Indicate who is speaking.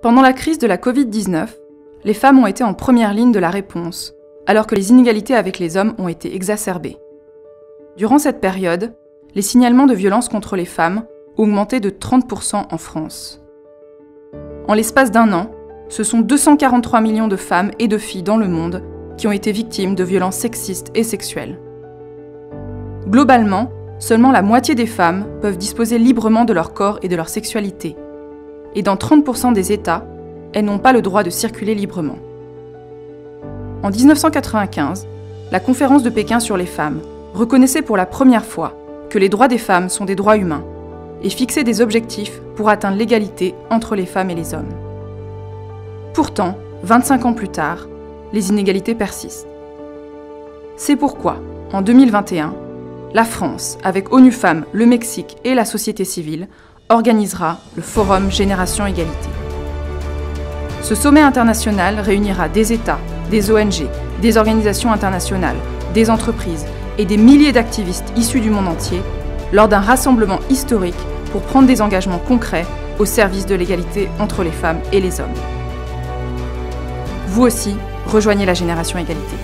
Speaker 1: Pendant la crise de la Covid-19, les femmes ont été en première ligne de la réponse, alors que les inégalités avec les hommes ont été exacerbées. Durant cette période, les signalements de violences contre les femmes ont augmenté de 30% en France. En l'espace d'un an, ce sont 243 millions de femmes et de filles dans le monde qui ont été victimes de violences sexistes et sexuelles. Globalement, seulement la moitié des femmes peuvent disposer librement de leur corps et de leur sexualité. Et dans 30% des États, elles n'ont pas le droit de circuler librement. En 1995, la conférence de Pékin sur les femmes reconnaissait pour la première fois que les droits des femmes sont des droits humains et fixait des objectifs pour atteindre l'égalité entre les femmes et les hommes. Pourtant, 25 ans plus tard, les inégalités persistent. C'est pourquoi, en 2021, la France, avec ONU Femmes, le Mexique et la société civile, organisera le Forum Génération Égalité. Ce sommet international réunira des États, des ONG, des organisations internationales, des entreprises et des milliers d'activistes issus du monde entier lors d'un rassemblement historique pour prendre des engagements concrets au service de l'égalité entre les femmes et les hommes. Vous aussi, rejoignez la Génération Égalité.